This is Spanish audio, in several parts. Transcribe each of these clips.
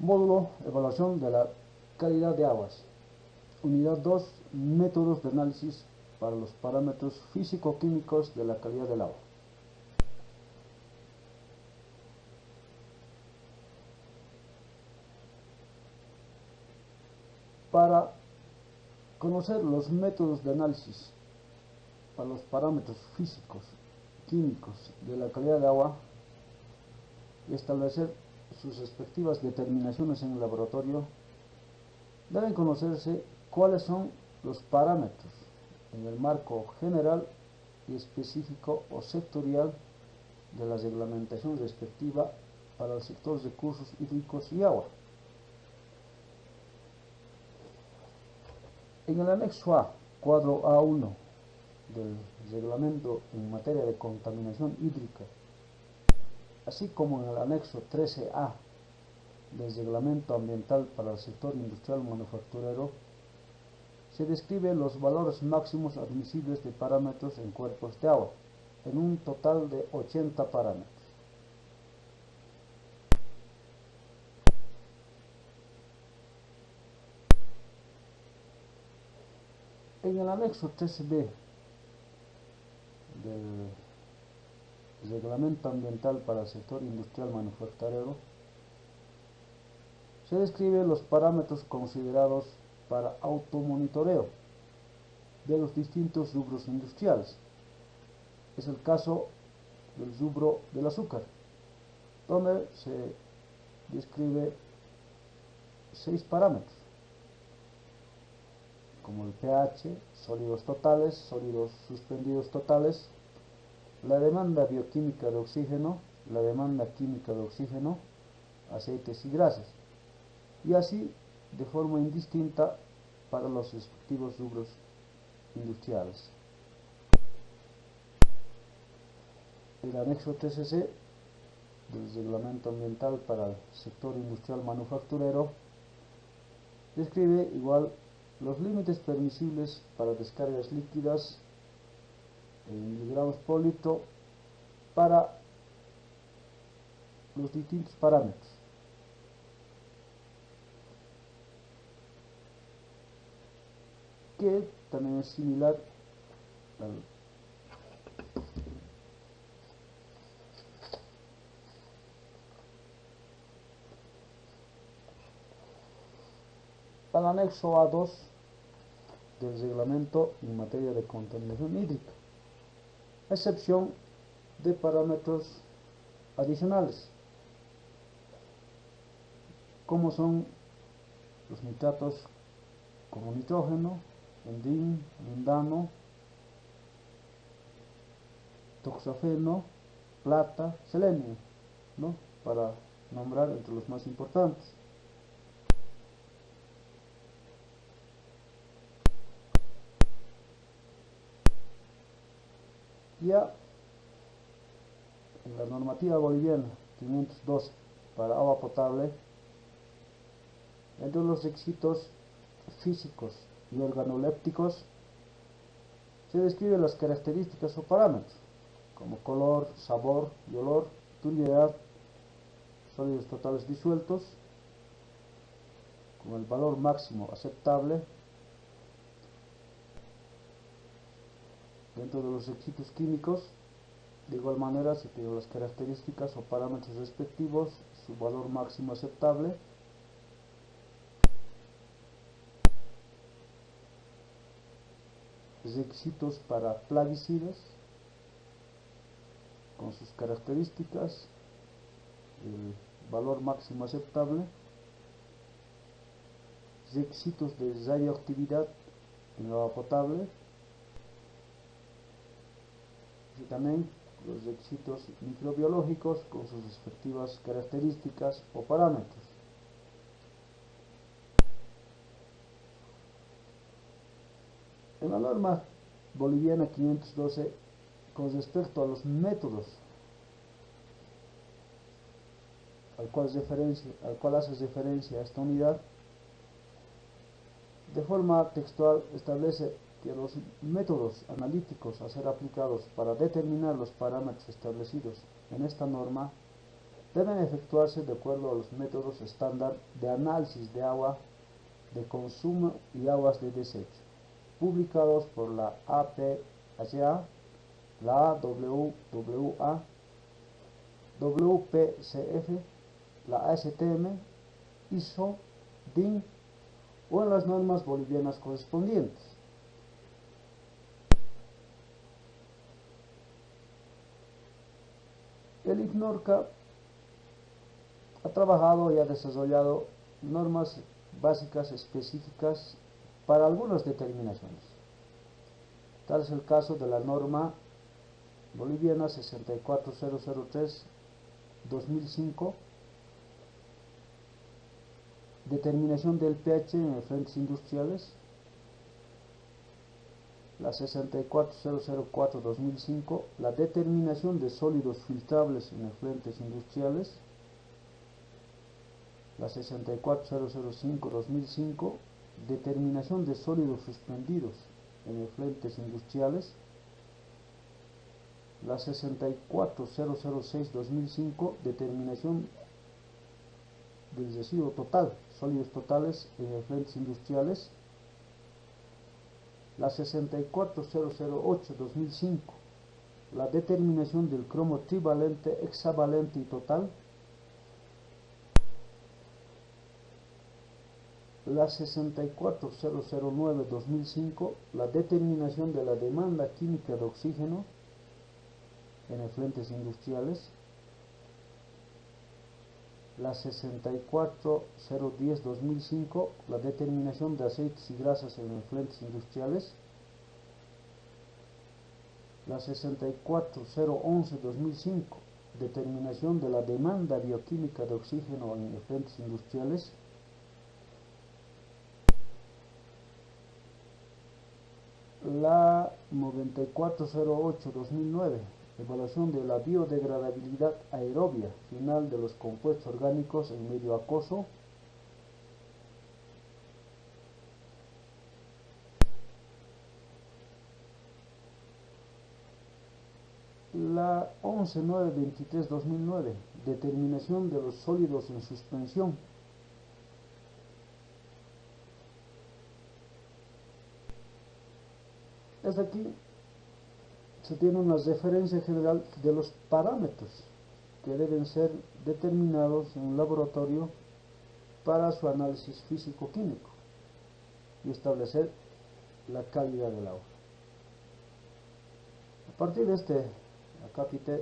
Módulo Evaluación de la calidad de aguas. Unidad 2. Métodos de análisis para los parámetros físico-químicos de la calidad del agua. Para conocer los métodos de análisis para los parámetros físicos, químicos de la calidad de agua y establecer sus respectivas determinaciones en el laboratorio, deben conocerse cuáles son los parámetros en el marco general y específico o sectorial de la reglamentación respectiva para el sector de recursos hídricos y agua. En el anexo A, cuadro A1 del reglamento en materia de contaminación hídrica, así como en el anexo 13A del reglamento ambiental para el sector industrial manufacturero, se describen los valores máximos admisibles de parámetros en cuerpos de agua, en un total de 80 parámetros. En el anexo 13B del reglamento ambiental para el sector industrial manufacturero, se describen los parámetros considerados para automonitoreo de los distintos rubros industriales. Es el caso del rubro del azúcar, donde se describe 6 parámetros, como el pH, sólidos totales, sólidos suspendidos totales, la demanda bioquímica de oxígeno, la demanda química de oxígeno, aceites y grasas, y así de forma indistinta para los respectivos rubros industriales. El anexo 13C del reglamento ambiental para el sector industrial manufacturero describe igual los límites permisibles para descargas líquidas en miligramos por litro para los distintos parámetros. Que también es similar al anexo A2 del reglamento en materia de contaminación hídrica, a excepción de parámetros adicionales, como son los nitratos como nitrógeno, endin, lindano, toxafeno, plata, selenio, ¿no?, para nombrar entre los más importantes. Ya en la normativa boliviana 512 para agua potable, entre los requisitos físicos y organolépticos se describen las características o parámetros como color, sabor y olor, turbiedad, sólidos totales disueltos, con el valor máximo aceptable. Dentro de los requisitos químicos, de igual manera se piden las características o parámetros respectivos, su valor máximo aceptable. Requisitos para plaguicidas, con sus características, el valor máximo aceptable. Requisitos de radioactividad en agua potable, y también los requisitos microbiológicos con sus respectivas características o parámetros. En la norma boliviana 512, con respecto a los métodos al cual hace referencia a esta unidad, de forma textual establece que los métodos analíticos a ser aplicados para determinar los parámetros establecidos en esta norma deben efectuarse de acuerdo a los métodos estándar de análisis de agua de consumo y aguas de desecho, publicados por la APHA, la AWWA, WPCF, la ASTM, ISO, DIN o en las normas bolivianas correspondientes. El ICNORCA ha trabajado y ha desarrollado normas básicas específicas para algunas determinaciones. Tal es el caso de la norma boliviana 64003-2005, determinación del pH en efluentes industriales, la 64004-2005, la determinación de sólidos filtrables en efluentes industriales, la 64005-2005, determinación de sólidos suspendidos en efluentes industriales, la 64006-2005, determinación del residuo total, sólidos totales en efluentes industriales, la 64008-2005, la determinación del cromo trivalente, hexavalente y total, la 64009-2005, la determinación de la demanda química de oxígeno en efluentes industriales, la 64010-2005, la determinación de aceites y grasas en efluentes industriales, la 64011-2005, determinación de la demanda bioquímica de oxígeno en efluentes industriales, la 9408-2009, evaluación de la biodegradabilidad aerobia final de los compuestos orgánicos en medio acuoso, la 11923-2009, determinación de los sólidos en suspensión. Desde aquí se tiene una referencia general de los parámetros que deben ser determinados en un laboratorio para su análisis físico-químico y establecer la calidad del agua. A partir de este capítulo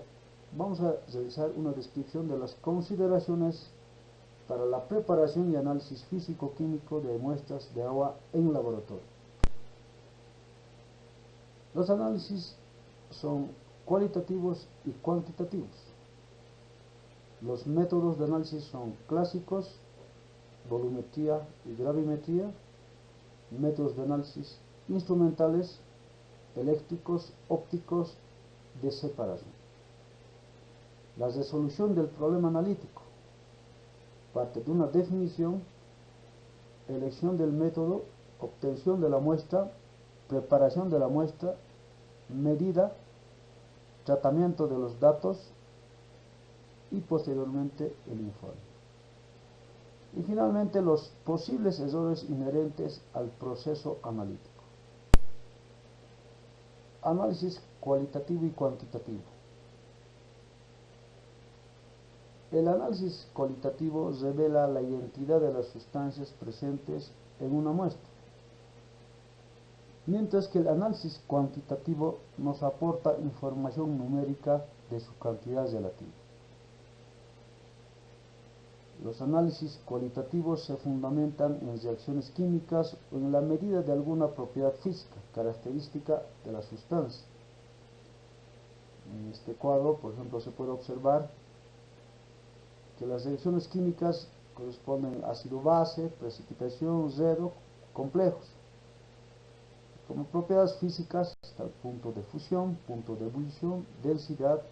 vamos a realizar una descripción de las consideraciones para la preparación y análisis físico-químico de muestras de agua en laboratorio. Los análisis son cualitativos y cuantitativos. Los métodos de análisis son clásicos, volumetría y gravimetría, métodos de análisis instrumentales, eléctricos, ópticos, de separación. La resolución del problema analítico parte de una definición, elección del método, obtención de la muestra, preparación de la muestra, medida, tratamiento de los datos y posteriormente el informe. Y finalmente los posibles errores inherentes al proceso analítico. Análisis cualitativo y cuantitativo. El análisis cualitativo revela la identidad de las sustancias presentes en una muestra, mientras que el análisis cuantitativo nos aporta información numérica de su cantidad relativa. Los análisis cualitativos se fundamentan en reacciones químicas o en la medida de alguna propiedad física, característica de la sustancia. En este cuadro, por ejemplo, se puede observar que las reacciones químicas corresponden a ácido-base, precipitación, cero, complejos. Como propiedades físicas está el punto de fusión, punto de ebullición, densidad,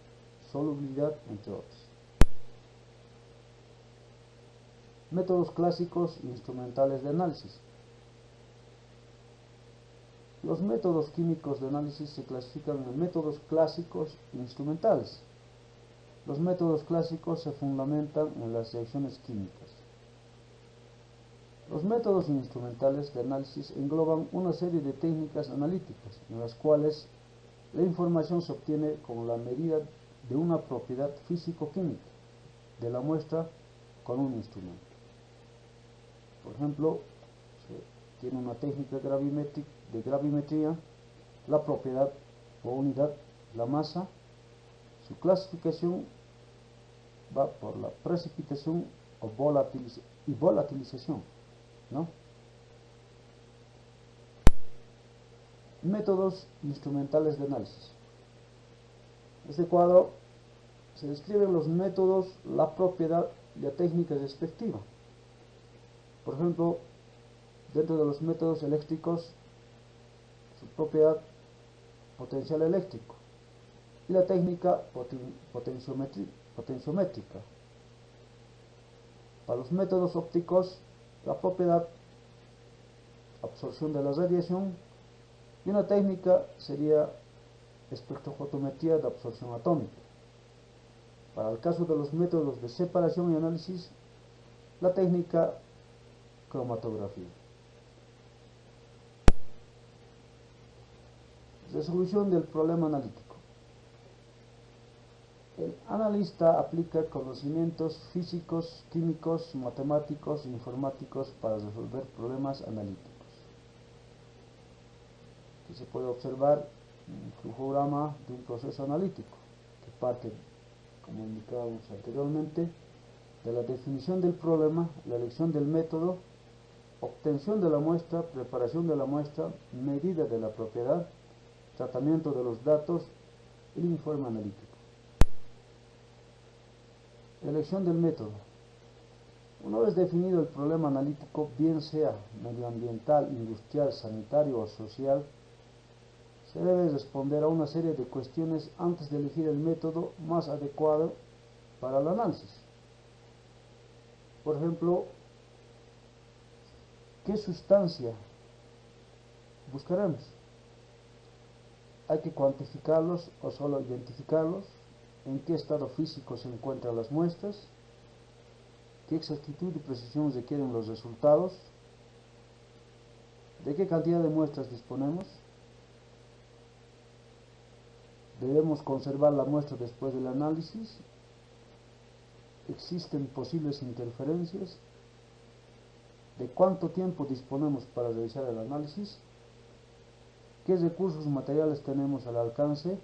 solubilidad, entre otros. Métodos clásicos e instrumentales de análisis. Los métodos químicos de análisis se clasifican en métodos clásicos e instrumentales. Los métodos clásicos se fundamentan en las reacciones químicas. Los métodos instrumentales de análisis engloban una serie de técnicas analíticas en las cuales la información se obtiene con la medida de una propiedad físico-química de la muestra con un instrumento. Por ejemplo, se tiene una técnica de gravimetría, la propiedad o unidad, la masa. Su clasificación va por la precipitación o volatilización, ¿no? Métodos instrumentales de análisis. En este cuadro se describen los métodos, la propiedad y la técnica respectiva. Por ejemplo, dentro de los métodos eléctricos, su propiedad potencial eléctrico y la técnica potenciométrica. Para los métodos ópticos, la propiedad absorción de la radiación y una técnica sería espectrofotometría de absorción atómica. Para el caso de los métodos de separación y análisis, la técnica cromatografía. Resolución del problema analítico. El analista aplica conocimientos físicos, químicos, matemáticos e informáticos para resolver problemas analíticos. Aquí se puede observar un flujograma de un proceso analítico que parte, como indicábamos anteriormente, de la definición del problema, la elección del método, obtención de la muestra, preparación de la muestra, medida de la propiedad, tratamiento de los datos y el informe analítico. Elección del método. Una vez definido el problema analítico, bien sea medioambiental, industrial, sanitario o social, se debe responder a una serie de cuestiones antes de elegir el método más adecuado para el análisis. Por ejemplo, ¿qué sustancia buscaremos? ¿Hay que cuantificarlos o solo identificarlos? ¿En qué estado físico se encuentran las muestras? ¿Qué exactitud y precisión requieren los resultados? ¿De qué cantidad de muestras disponemos? ¿Debemos conservar la muestra después del análisis? ¿Existen posibles interferencias? ¿De cuánto tiempo disponemos para realizar el análisis? ¿Qué recursos materiales tenemos al alcance?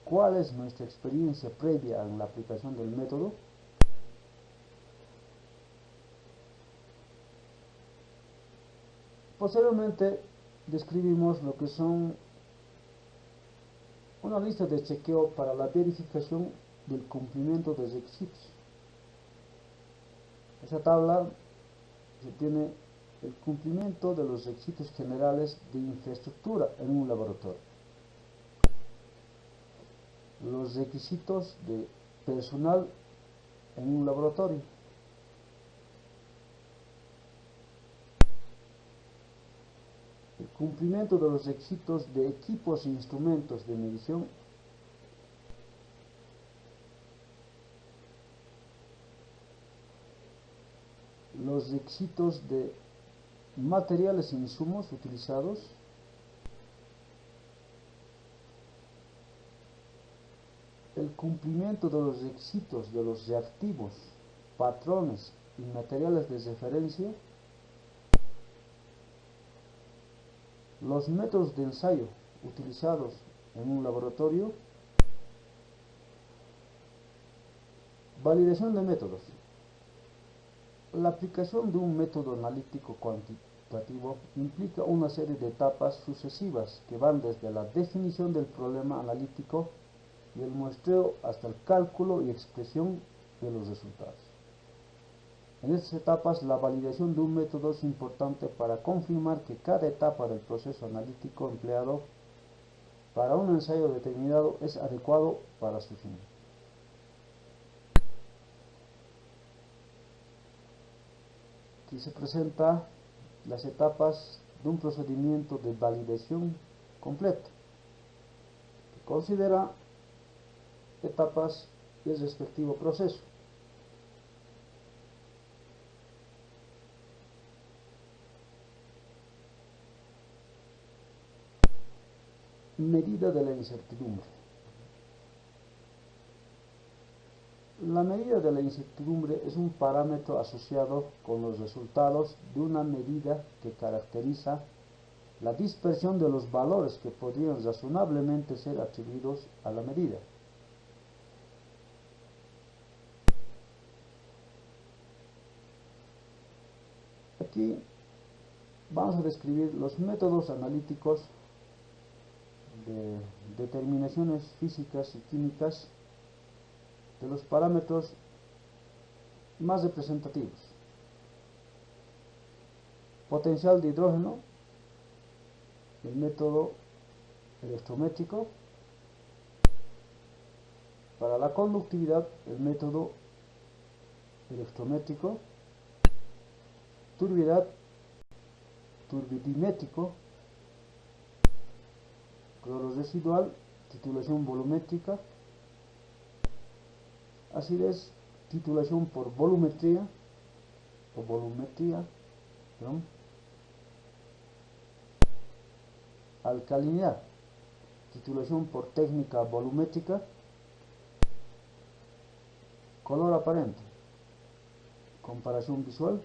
¿Cuál es nuestra experiencia previa en la aplicación del método? Posteriormente describimos lo que son una lista de chequeo para la verificación del cumplimiento de requisitos. En esta tabla se tiene el cumplimiento de los requisitos generales de infraestructura en un laboratorio, los requisitos de personal en un laboratorio, el cumplimiento de los requisitos de equipos e instrumentos de medición, los requisitos de materiales e insumos utilizados, el cumplimiento de los requisitos de los reactivos, patrones y materiales de referencia, los métodos de ensayo utilizados en un laboratorio, validación de métodos. La aplicación de un método analítico cuantitativo implica una serie de etapas sucesivas que van desde la definición del problema analítico y el muestreo hasta el cálculo y expresión de los resultados. En estas etapas, la validación de un método es importante para confirmar que cada etapa del proceso analítico empleado para un ensayo determinado es adecuado para su fin. Aquí se presentan las etapas de un procedimiento de validación completo, que considera etapas y el respectivo proceso. Medida de la incertidumbre. La medida de la incertidumbre es un parámetro asociado con los resultados de una medida que caracteriza la dispersión de los valores que podrían razonablemente ser atribuidos a la medida. Aquí vamos a describir los métodos analíticos de determinaciones físicas y químicas de los parámetros más representativos. Potencial de hidrógeno, el método electrométrico. Para la conductividad, el método electrométrico. Turbidez, turbidimétrico. Cloro residual, titulación volumétrica. Acidez, titulación por volumetría o volumetría, ¿no? Alcalinidad, titulación por técnica volumétrica. Color aparente, comparación visual.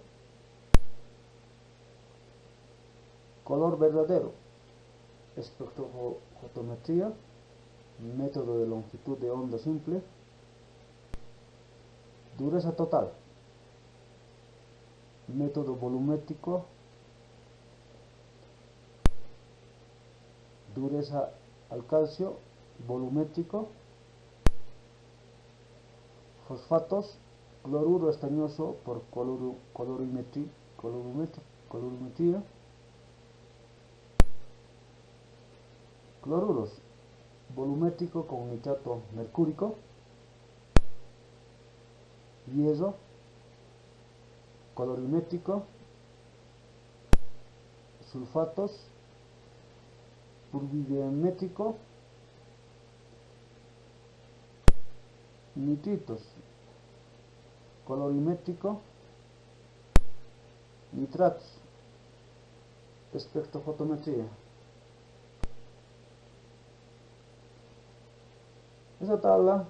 Color verdadero, espectrofotometría, método de longitud de onda simple. Dureza total, método volumétrico. Dureza al calcio, volumétrico. Fosfatos, cloruro estañoso por colorimetría. Cloruros, volumétrico con nitrato mercúrico. Hierro, colorimétrico. Sulfatos, turbidimétrico. Nitritos, colorimétrico. Nitratos, espectrofotometría. Esa tabla,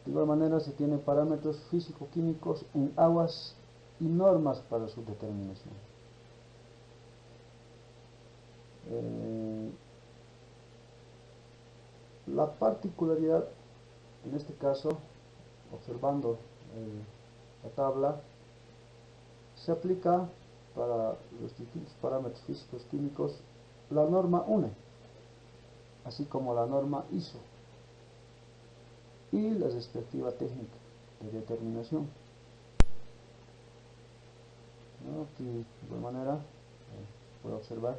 de igual manera, se tiene parámetros físico-químicos en aguas y normas para su determinación. La particularidad, en este caso, observando la tabla, se aplica para los distintos parámetros físicos químicos la norma UNE, así como la norma ISO y la respectiva técnica de determinación. Aquí, de igual manera, se puede observar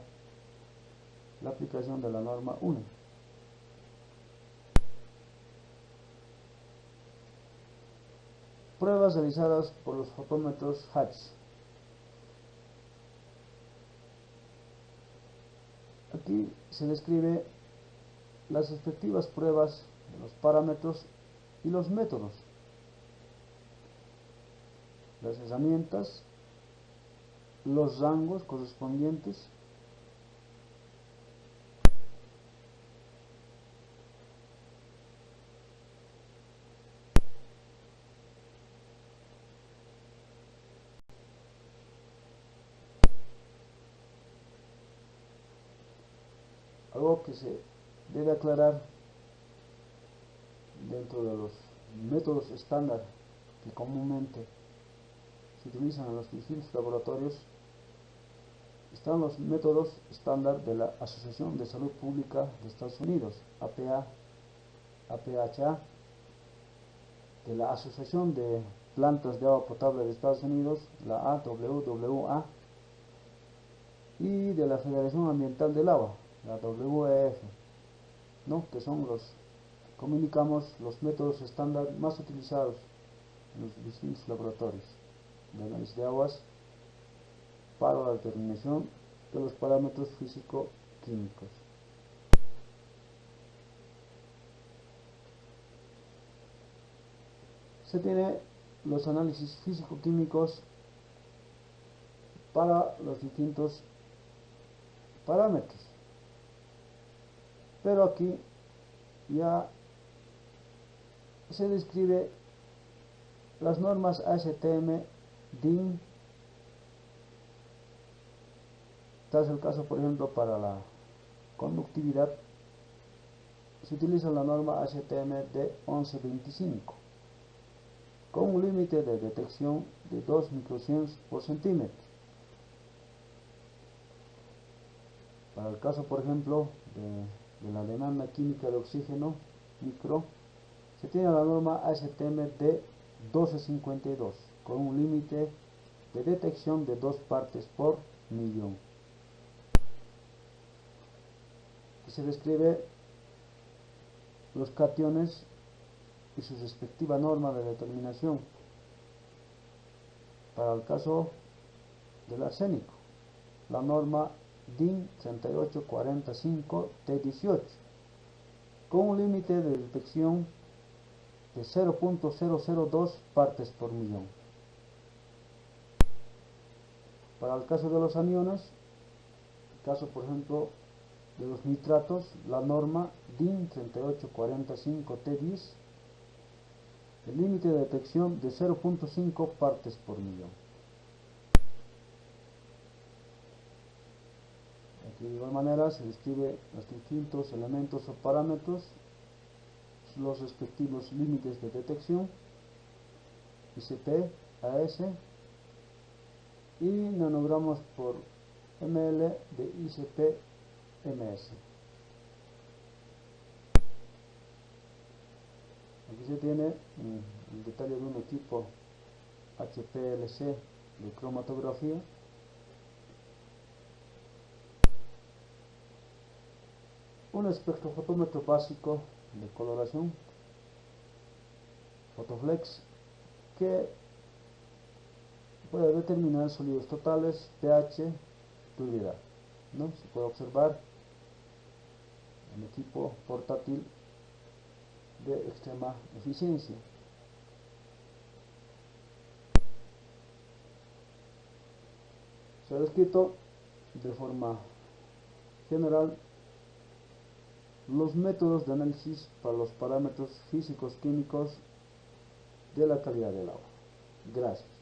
la aplicación de la norma UNE. Pruebas realizadas por los fotómetros Hatch. Aquí se describe las respectivas pruebas de los parámetros y los métodos, las herramientas, los rangos correspondientes, algo que se debe aclarar dentro de los métodos estándar que comúnmente se utilizan en los distintos laboratorios. Están los métodos estándar de la Asociación de Salud Pública de Estados Unidos, APA, APHA, de la Asociación de Plantas de Agua Potable de Estados Unidos, la AWWA, y de la Federación Ambiental del Agua, la WEF, ¿no? Que son comunicamos los métodos estándar más utilizados en los distintos laboratorios de análisis de aguas para la determinación de los parámetros físico-químicos. Se tiene los análisis físico-químicos para los distintos parámetros, pero aquí ya se describe las normas ASTM, DIN. Tal es el caso, por ejemplo, para la conductividad, se utiliza la norma ASTM D1125 con un límite de detección de 2 microsiemens por centímetro. Para el caso, por ejemplo, de la demanda química de oxígeno micro, se tiene la norma ASTM D1252 con un límite de detección de 2 partes por millón. Aquí se describe los cationes y su respectiva norma de determinación. Para el caso del arsénico, la norma DIN 3845 T18 con un límite de detección de 0.002 partes por millón. Para el caso de los aniones, el caso por ejemplo de los nitratos, la norma DIN 3845 T10, el límite de detección de 0.5 partes por millón. Aquí de igual manera se describe los distintos elementos o parámetros, los respectivos límites de detección, ICP, AS y nanogramos por ml de ICP MS. Aquí se tiene el detalle de un equipo HPLC de cromatografía, un espectrofotómetro básico de coloración, Fotoflex, que puede determinar sólidos totales, pH, turbidez. Se puede observar un equipo portátil de extrema eficiencia. Se ha descrito de forma general los métodos de análisis para los parámetros físicos químicos de la calidad del agua. Gracias.